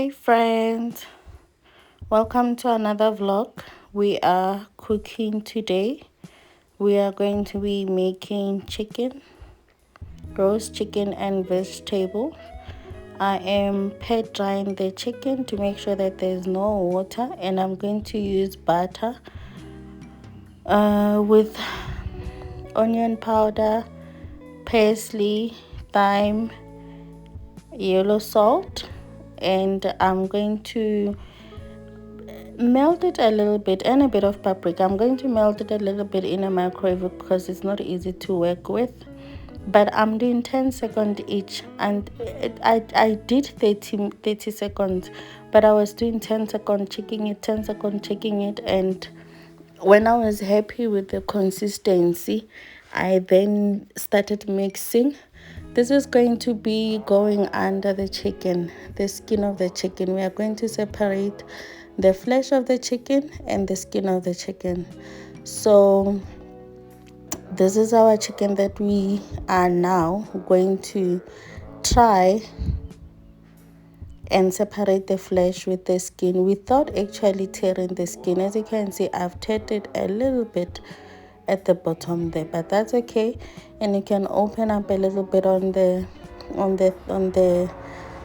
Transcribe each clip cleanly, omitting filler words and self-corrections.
Hi friends, welcome to another vlog. We are cooking today. We are going to be making chicken, roast chicken and vegetable. I am pat drying the chicken to make sure that there's no water, and I'm going to use butter with onion powder, parsley, thyme, yellow salt, and I'm going to melt it a little bit, and a bit of paprika. I'm going to melt it a little bit in a microwave because it's not easy to work with, but I'm doing 10 seconds each, and I did 30 seconds, but I was doing 10 seconds checking it, 10 seconds checking it, and when I was happy with the consistency, I then started mixing. This is going to be going under the chicken, the skin of the chicken. We are going to separate the flesh of the chicken and the skin of the chicken. So this is our chicken that we are now going to try and separate the flesh with the skin without actually tearing the skin. As you can see, I've teared it a little bit at the bottom there, but that's okay. And you can open up a little bit on the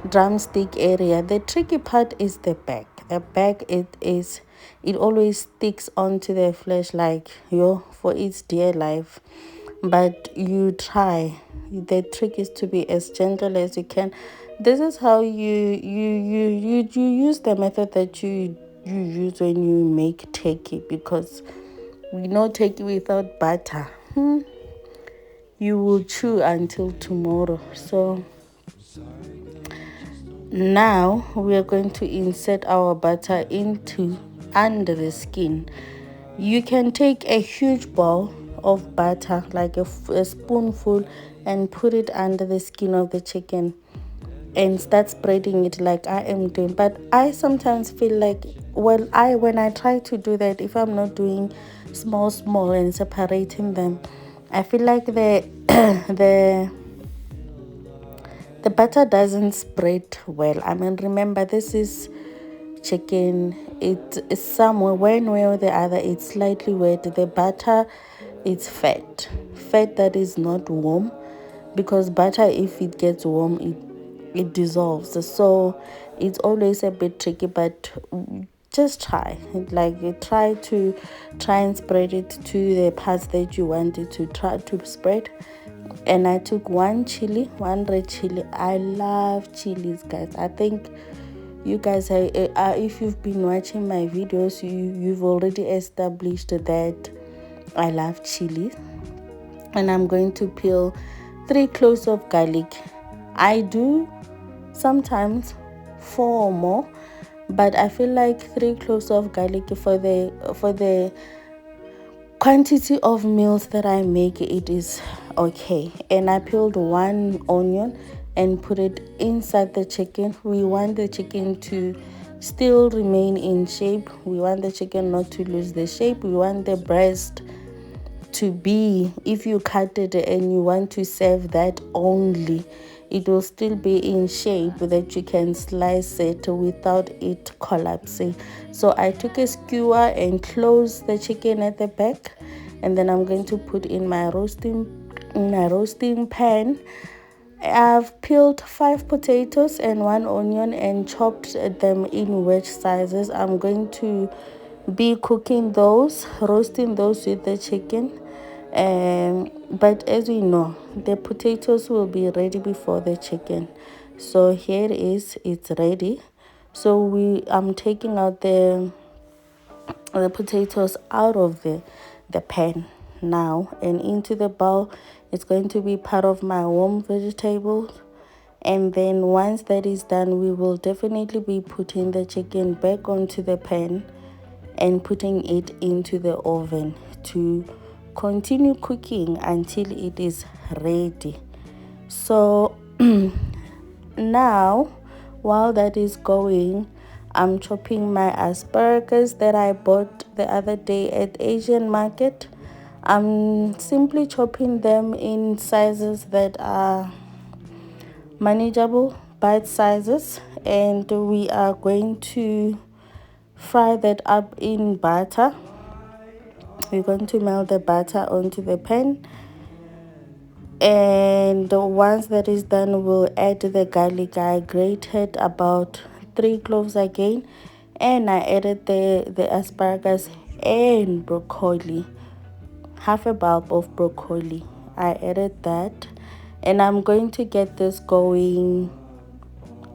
drumstick area. The tricky part is the back. The back, it always sticks onto the flesh like for its dear life, but you try. The trick is to be as gentle as you can. This is how you use the method that you use when you make turkey, because we know turkey without butter, you will chew until tomorrow. So now we are going to insert our butter into under the skin. You can take a huge bowl of butter, like a spoonful, and put it under the skin of the chicken and start spreading it like I am doing. But I sometimes feel like, when I try to do that, if I'm not doing small and separating them, I feel like the the butter doesn't spread well. I mean, remember, this is chicken. It is somewhere, one way or the other, it's slightly wet. The butter, it's fat that is not warm, because butter, if it gets warm, it dissolves. So it's always a bit tricky, but just try, try and spread it to the parts that you want it to try to spread. And I took one red chili. I love chilies, guys. I think you guys are, if you've been watching my videos, you've already established that I love chili. And I'm going to peel 3 cloves of garlic. I do sometimes 4 or more, but I feel like 3 cloves of garlic for the quantity of meals that I make, it is okay. And I peeled 1 onion and put it inside the chicken. We want the chicken to still remain in shape. We want the chicken not to lose the shape. We want the breast to be, if you cut it and you want to serve that only, it will still be in shape that you can slice it without it collapsing. So I took a skewer and closed the chicken at the back, and then I'm going to put in my roasting pan. I've peeled 5 potatoes and 1 onion and chopped them in wedge sizes. I'm going to be cooking those, roasting those with the chicken. But as we know, the potatoes will be ready before the chicken. So here it is, it's ready. So I'm taking out the potatoes out of the pan now, and into the bowl. It's going to be part of my warm vegetables. And then once that is done, we will definitely be putting the chicken back onto the pan and putting it into the oven to continue cooking until it is ready. So now, while that is going, I'm chopping my asparagus that I bought the other day at Asian market. I'm simply chopping them in sizes that are manageable, bite sizes, and we are going to fry that up in butter. We're going to melt the butter onto the pan, and once that is done, we'll add the garlic. I grated about 3 cloves again, and I added the asparagus and broccoli, half a bulb of broccoli. I added that, and I'm going to get this going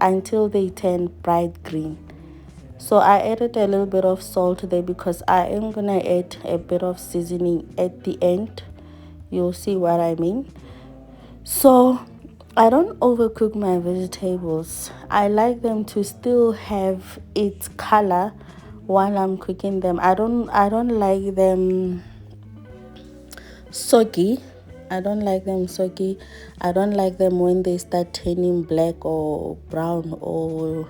until they turn bright green. So I added a little bit of salt there because I am gonna add a bit of seasoning at the end. You'll see what I mean. So I don't overcook my vegetables. I like them to still have its color while I'm cooking them. I don't like them soggy. I don't like them soggy. I don't like them when they start turning black or brown or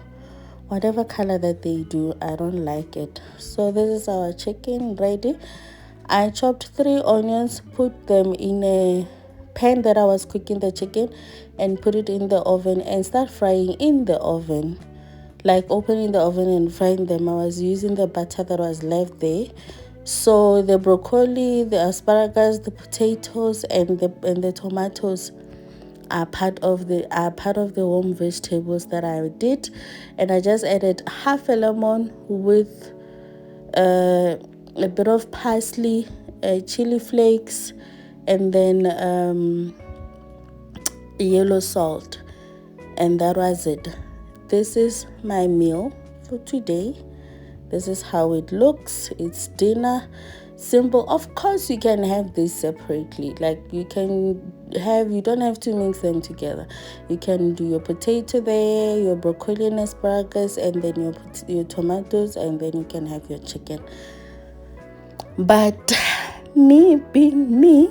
whatever color that they do. I don't like it. So this is our chicken ready. I chopped 3 onions, put them in a pan that I was cooking the chicken, and put it in the oven and start frying in the oven, like opening the oven and frying them. I was using the butter that was left there. So the broccoli, the asparagus, the potatoes, and the tomatoes are part of the warm vegetables that I did. And I just added half a lemon with a bit of parsley, chili flakes, and then yellow salt, and that was it. This is my meal for today. This is how it looks. It's dinner, simple. Of course you can have this separately, like you don't have to mix them together. You can do your potato there, your broccoli and asparagus, and then your tomatoes, and then you can have your chicken. But me being me,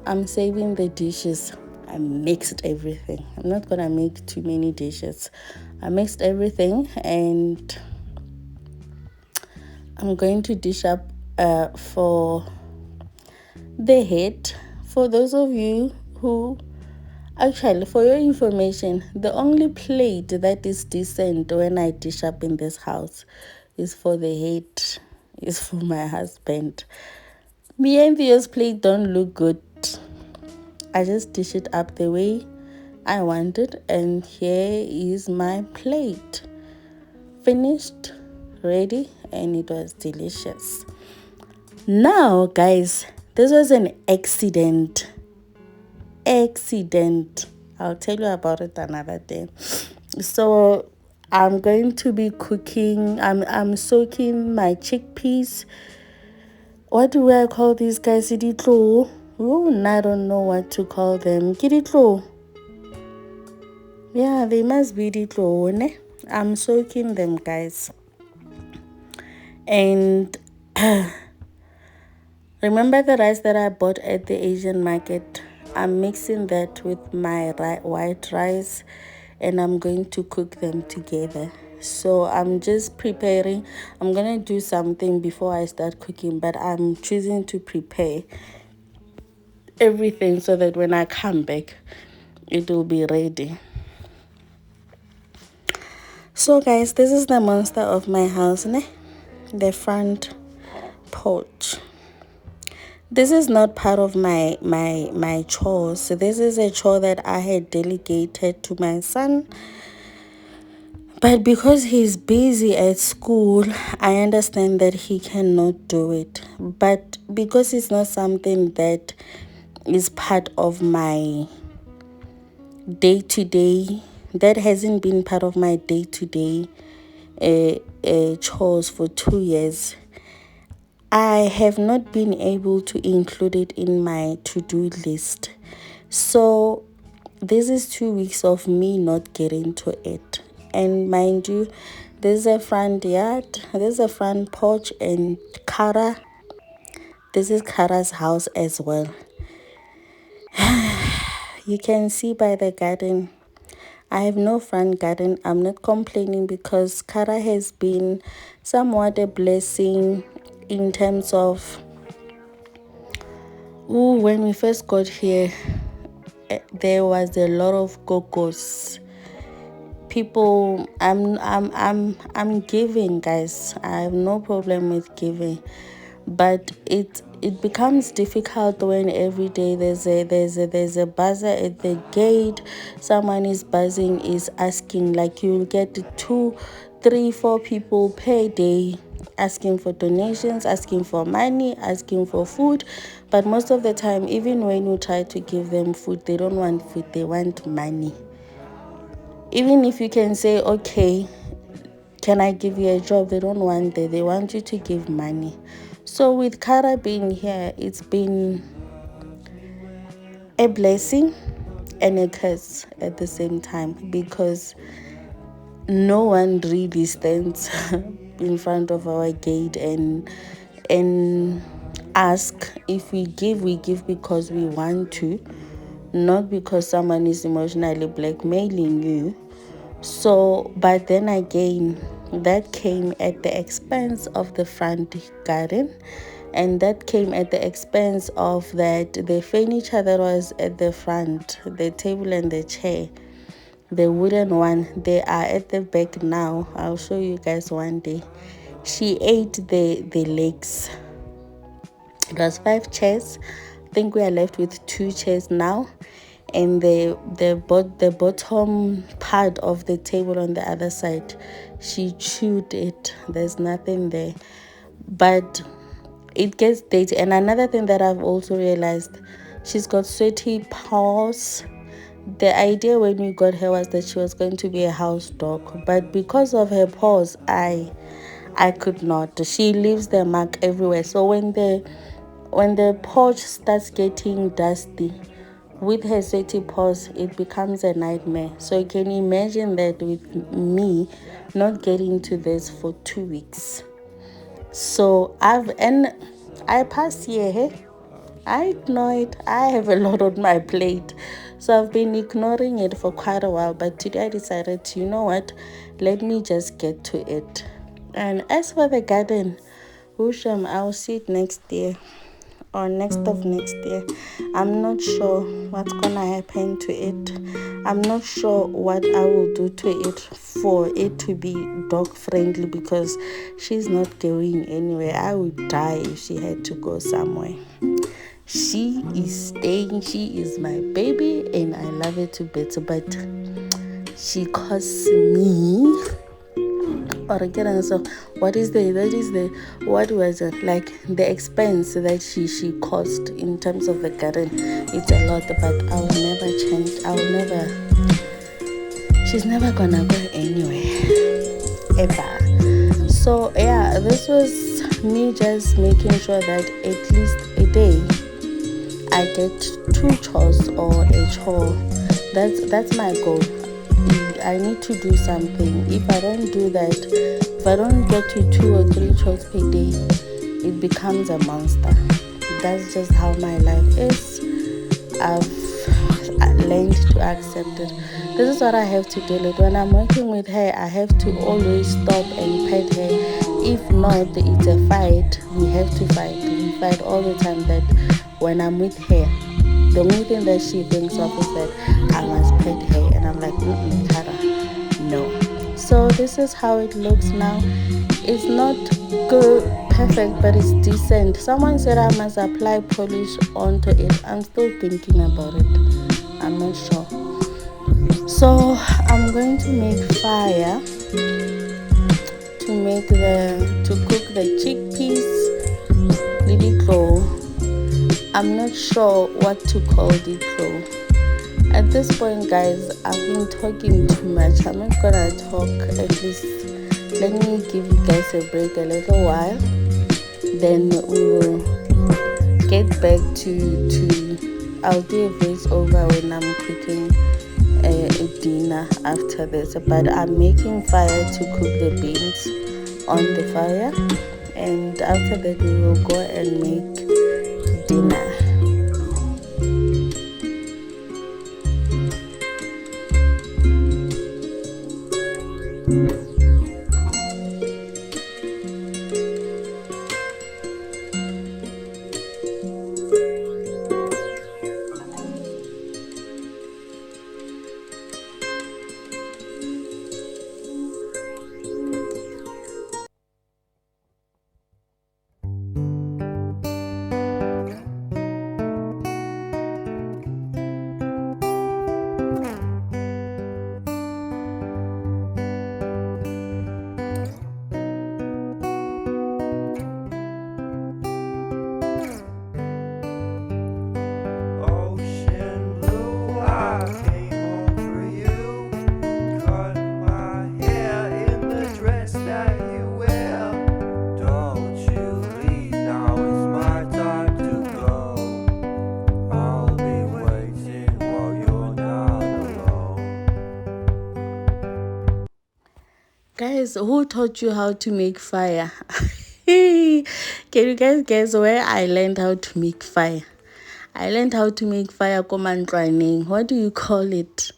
I'm saving the dishes. I mixed everything. I'm not gonna make too many dishes. I mixed everything, and I'm going to dish up for the head. For those of you who, actually, for your information, the only plate that is decent when I dish up in this house is for the head, is for my husband. Me and Theo's plate don't look good. I just dish it up the way I want it, and here is my plate. Finished, ready, and it was delicious. Now guys, this was an accident. I'll tell you about it another day. So I'm going to be cooking, I'm soaking my chickpeas. What do I call these guys? Siditlo. Oh, I don't know what to call them. Kiditlo. Yeah, they must be ditlo, ne? I'm soaking them, guys. And remember the rice that I bought at the Asian market? I'm mixing that with my white rice, and I'm going to cook them together. So I'm just preparing. I'm going to do something before I start cooking, but I'm choosing to prepare everything so that when I come back, it will be ready. So guys, this is the monster of my house, ne? The front porch. This is not part of my chores. So this is a chore that I had delegated to my son, but because he's busy at school, I understand that he cannot do it. But because it's not something that is part of my day-to-day, that hasn't been part of my day-to-day chores for 2 years, I have not been able to include it in my to-do list. So this is 2 weeks of me not getting to it. And mind you, there's a front yard, there's a front porch, and Kara, this is Kara's house as well. You can see by the garden, I have no front garden. I'm not complaining because Kara has been somewhat a blessing in terms of, when we first got here, there was a lot of gogos. people, I'm giving, guys. I have no problem with giving, but it becomes difficult when every day there's a buzzer at the gate. Someone is buzzing, is asking, like you'll get 2, 3, 4 people per day asking for donations, asking for money, asking for food. But most of the time, even when you try to give them food, they don't want food, they want money. Even if you can say, okay, can I give you a job, they don't want that, they want you to give money. So with Kara being here, it's been a blessing and a curse at the same time, because no one really stands in front of our gate and ask. If we give because we want to, not because someone is emotionally blackmailing you. So, but then again, that came at the expense of the front garden, and that came at the expense of that the furniture that was at the front, the table and the chair, the wooden one, they are at the back now. I'll show you guys one day. She ate the legs. It was 5 chairs. I think we are left with 2 chairs now, and the bottom part of the table on the other side, she chewed it. There's nothing there, but it gets dirty. And another thing that I've also realized, she's got sweaty paws. The idea when we got her was that she was going to be a house dog, but because of her paws, I could not. She leaves the mark everywhere. So when the porch starts getting dusty with her sweaty paws, it becomes a nightmare. So you can imagine that with me not getting to this for 2 weeks. So I pass here. Hey? I ignore it. I have a lot on my plate. So I've been ignoring it for quite a while. But today I decided to, you know what? Let me just get to it. And as for the garden, Usham, I'll see it next year or next of next year. I'm not sure what's gonna happen to it. I'm not sure what I will do to it for it to be dog friendly, because she's not going anywhere. I would die if she had to go somewhere. She is staying. She is my baby and I love her to bits, but she costs me, or again, so what was it like, the expense that she cost in terms of the garden? It's a lot, but I will never change. She's never gonna go anywhere ever. So yeah, this was me just making sure that at least a day I get 2 chores or a chore. That's my goal. I need to do something. If I don't do that, if I don't get to 2 or 3 chores per day, it becomes a monster. That's just how my life is. I've learned to accept it. This is what I have to deal with. When I'm working with her, I have to always stop and pet her. If not, it's a fight. We have to fight. We fight all the time. That when I'm with her, the only thing that she thinks of is that I must pet her, and I'm like, Tara, no. So this is how it looks now. It's not good, perfect, but it's decent. Someone said I must apply polish onto it. I'm still thinking about it. I'm not sure. So I'm going to make fire to cook the chickpeas, lidiklo. I'm not sure what to call diklo. At this point, guys, I've been talking too much. I'm not gonna talk. At least let me give you guys a break a little while. Then we will get back to I'll do a voiceover when I'm cooking a dinner after this. But I'm making fire to cook the beans on the fire, and after that we will go and make dinner. Guys, who taught you how to make fire? Can you guys guess where I learned how to make fire? I learned how to make fire komandlwaneng. What do you call it?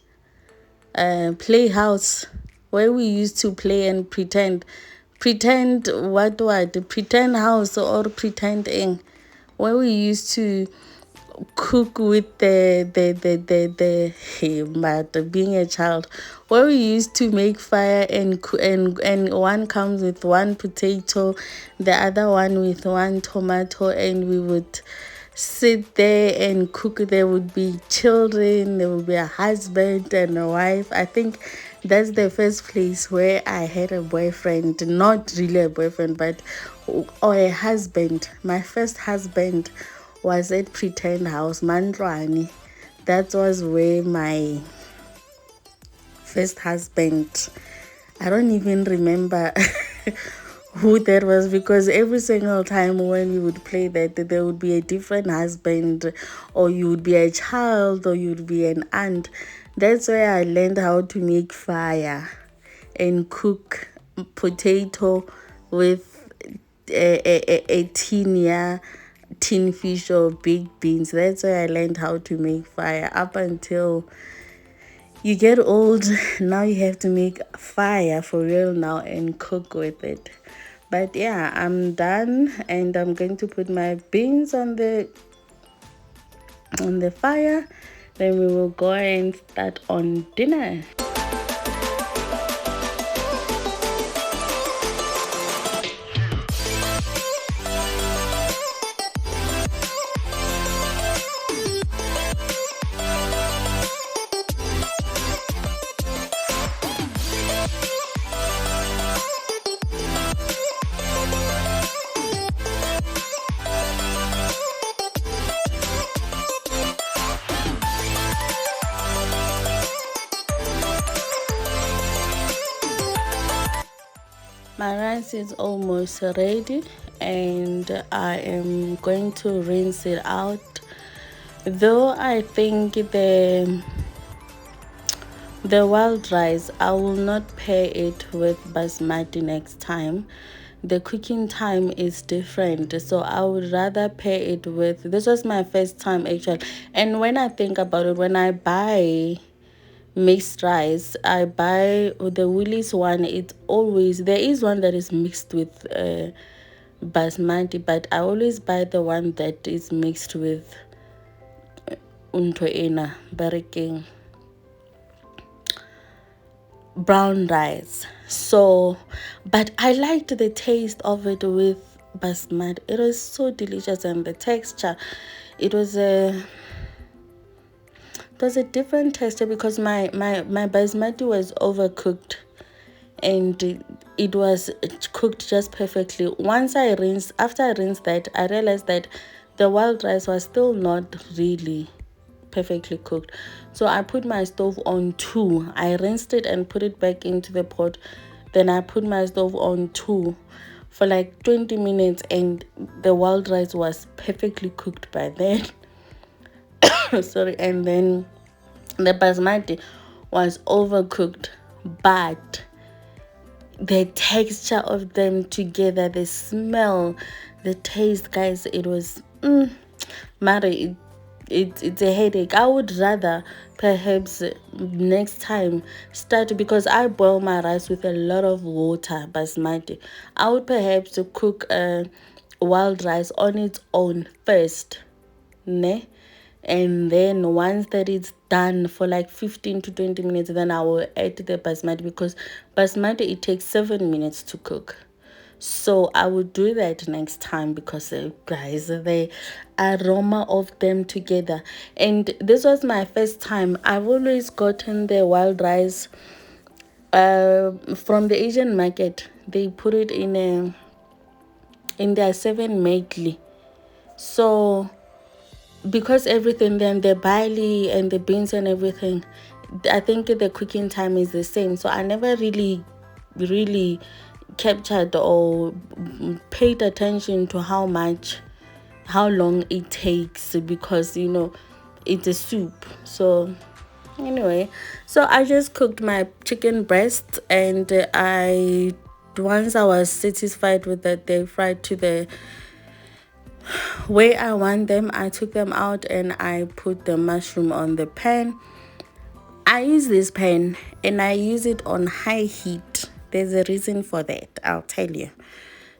Playhouse, where we used to play and pretend what pretend house or pretend ing, where we used to cook with the hey, but being a child, where we used to make fire and one comes with one potato, the other one with one tomato, and we would sit there and cook. There would be children, there would be a husband and a wife. I think that's the first place where I had a boyfriend, not really a boyfriend, but or a husband. My first husband was at Pretend House, Mandlwane. That was where my first husband, I don't even remember who that was, because every single time when we would play that, there would be a different husband, or you would be a child, or you would be an aunt. That's where I learned how to make fire and cook potato with a tin fish or big beans. That's where I learned how to make fire. Up until you get old, now you have to make fire for real now and cook with it. But yeah, I'm done, and I'm going to put my beans on the fire. Then we will go and start on dinner. My rice is almost ready, and I am going to rinse it out. Though I think the wild rice, I will not pair it with basmati next time. The cooking time is different, so I would rather pair it with, this was my first time actually. And when I think about it, when I buy mixed rice, I buy the Woolies one. It's always, there is one that is mixed with basmati, but I always buy the one that is mixed with untoena baraking brown rice. So, but I liked the taste of it with basmati. It was so delicious, and the texture, it was a different texture, because my basmati was overcooked, and it was cooked just perfectly. After I rinsed that, I realized that the wild rice was still not really perfectly cooked. So I put my stove on 2. I rinsed it and put it back into the pot. Then I put my stove on 2 for like 20 minutes, and the wild rice was perfectly cooked by then. Sorry. And then the basmati was overcooked, but the texture of them together, the smell, the taste, guys, it was Mari, it's a headache. I would rather perhaps next time start, because I boil my rice with a lot of water, basmati. I would perhaps cook wild rice on its own first, ne? And then once that it's done for like 15 to 20 minutes, then I will add the basmati, because basmati, it takes 7 minutes to cook. So I will do that next time, because guys, the aroma of them together. And this was my first time. I've always gotten the wild rice from the Asian market. They put it in their 7 medley. So because everything, then the barley and the beans and everything, I think the cooking time is the same. So I never really captured or paid attention to how long it takes, because it's a soup. So Anyway, so I just cooked my chicken breast, and once I was satisfied with that they fried to the way I want them, I took them out and I put the mushroom on the pan. I use this pan and I use it on high heat. There's a reason for that, I'll tell you.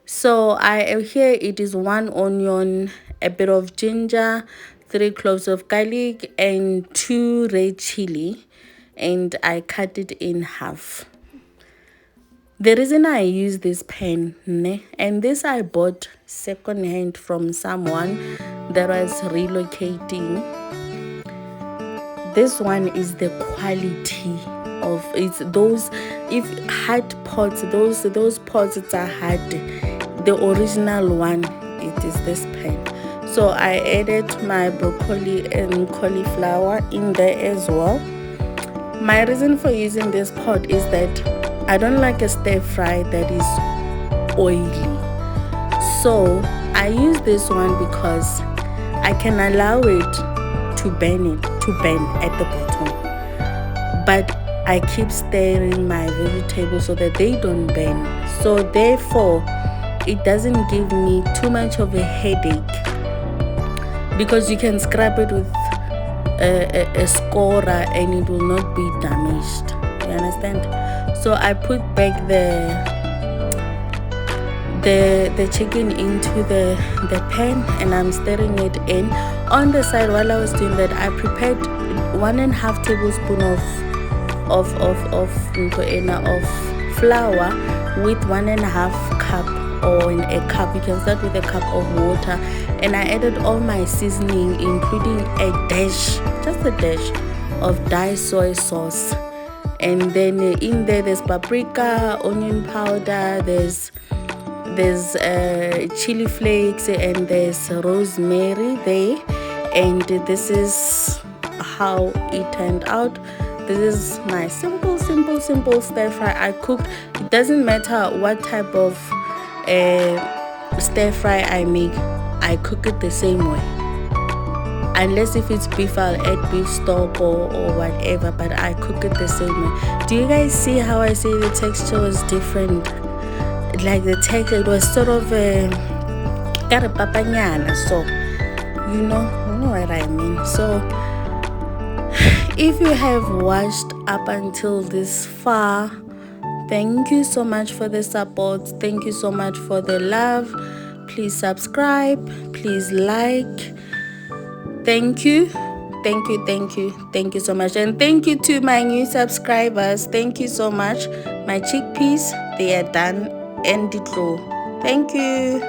So I here it is 1 onion, a bit of ginger, 3 cloves of garlic, and 2 red chili, and I cut it in half. The reason I use this pan, and this I bought second hand from someone that was relocating. This one is the quality of it's those, if hard pots, those pots that are hard, the original one, it is this pan. So I added my broccoli and cauliflower in there as well. My reason for using this pot is that I don't like a stir fry that is oily. So I use this one because I can allow it to burn at the bottom. But I keep stirring my vegetables so that they don't burn. So therefore, it doesn't give me too much of a headache, because you can scrub it with a scorer and it will not be damaged. You understand? So I put back the chicken into the pan and I'm stirring it in. On the side, while I was doing that, I prepared 1.5 tablespoon of flour with 1.5 cup, or in a cup. You can start with a cup of water, and I added all my seasoning, including just a dash of Thai soy sauce. And then in there there's paprika, onion powder, there's chili flakes, and there's rosemary there. And this is how it turned out. This is my simple stir fry I cooked. It doesn't matter what type of stir fry I make, I cook it the same way. Unless if it's beef, I'll add beef stock or whatever, but I cook it the same way. Do you guys see how I say the texture was different? Like the texture, it was sort of got a papanyana, so you know what I mean. So if you have watched up until this far, thank you so much for the support. Thank you so much for the love. Please subscribe, please like. Thank you so much, and thank you to my new subscribers. Thank you so much. My chickpeas, they are done and it low. Thank you.